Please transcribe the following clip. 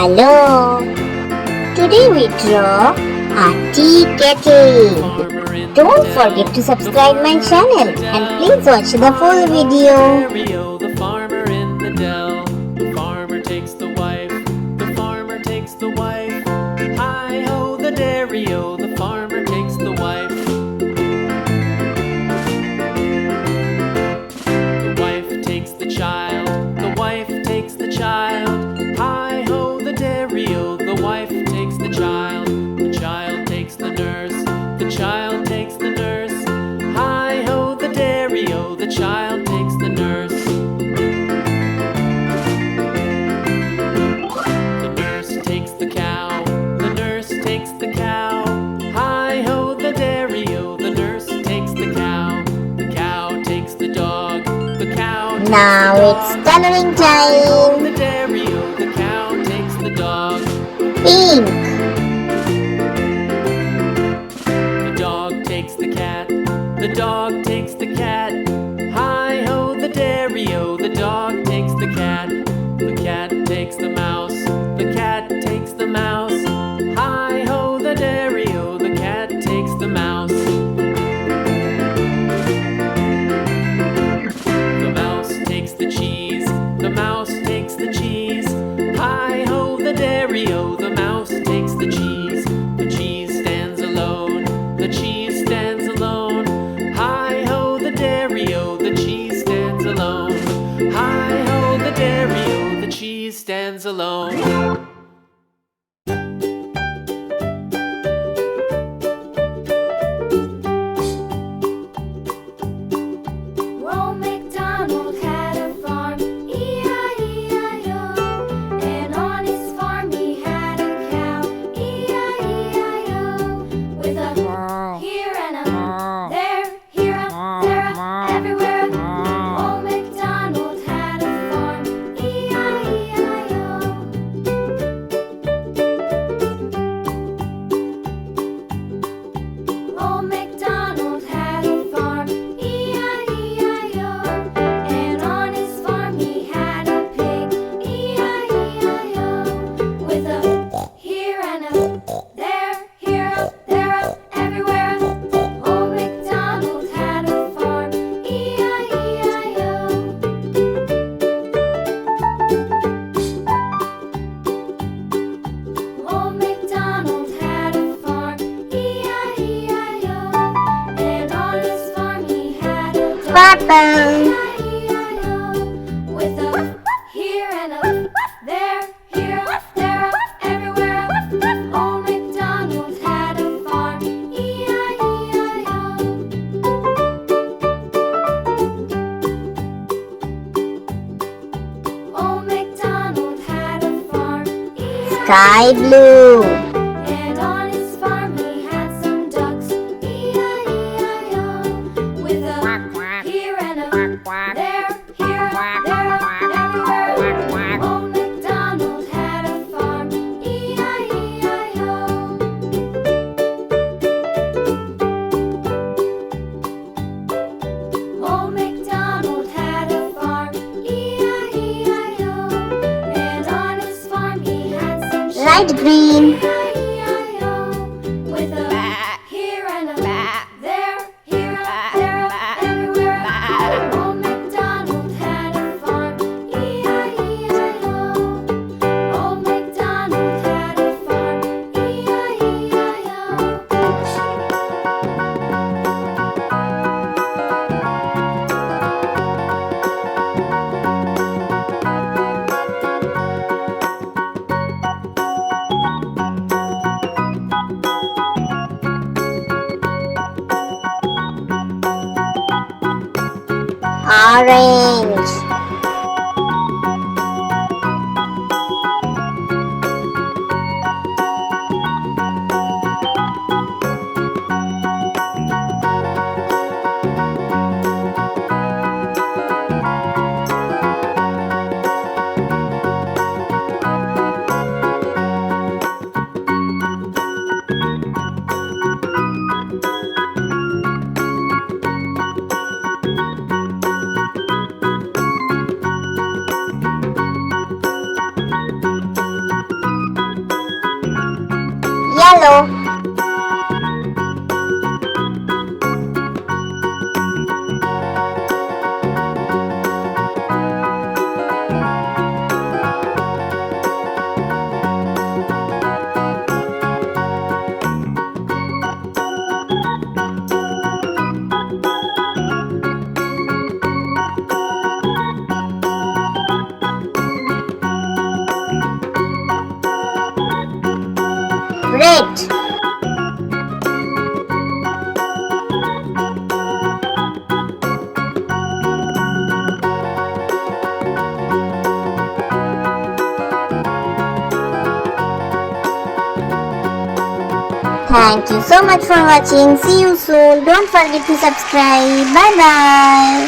Hello! Today we draw a tea kettle. Don't forget to subscribe my channel and please watch the full video. The farmer in the dell. The farmer takes the wife. The farmer takes the wife. Hi ho the dairy-o. The farmer takes the wife. The wife takes the child. The wife takes the child. Hi ho the dairy-o. The wife takes the child. The child takes the nurse. The child takes the nurse. Hi ho the dairy-o. The child takes the nurse. The nurse takes the cow. The nurse takes the cow. Hi ho the dairy-o. The nurse takes the cow. The cow takes the dog. The cow takes Now the it's dog. coloring The time. dairy-o. The cow takes the dog. Pink. The dog takes the cat. The dog takes the cat. Hi ho the dairy-o. The dog takes the cat. The cat takes the mouse. The cat takes the mouse. Hi ho the dairy-o. The cat takes the mouse. The mouse takes the cheese. The mouse takes the cheese. Hi ho the dairy-o. The mouse takes the cheese. The cheese stands alone. The cheese stands alone. Hi ho the dairy-o. The cheese stands alone. Hi ho the dairy-o. The cheese stands alone. Old MacDonald had a farm, E-I-E-I-O. And on his farm he had a cow, E-I-E-I-O. With a here and a there, here a there, a everywhere. Old MacDonald had a farm, E-I-E-I-O. Old MacDonald had a farm, E-I-E-I-O. And on his farm he had a pig, E-I-E-I-O. With a here and a there, here a there, a everywhere. Old MacDonald had a farm, E-I-E-I-O. Old MacDonald had a farm, E-I-E-I-O. And on his farm he had a dog, Purple. E-I-E-I-O. With a here and a there, here a there, a everywhere. Old MacDonald had a farm, E-I-E-I-O. Old MacDonald had a farm, Sky blue. and on his farm he had some ducks, E-I-E-I-O. With a here and a there, here a there, a everywhere. Old MacDonald had a farm, E-I-E-I-O. Old MacDonald had a farm, E-I-E-I-O. And on his farm he had some sheep, Light green. E-I-E-I-O. With a here and a there, here a there, a everywhere. Old MacDonald had a farm, E-I-E-I-O. Old MacDonald had a farm, Orange. yellow. Red. Thank you so much for watching. See you soon. Don't forget to subscribe. Bye bye.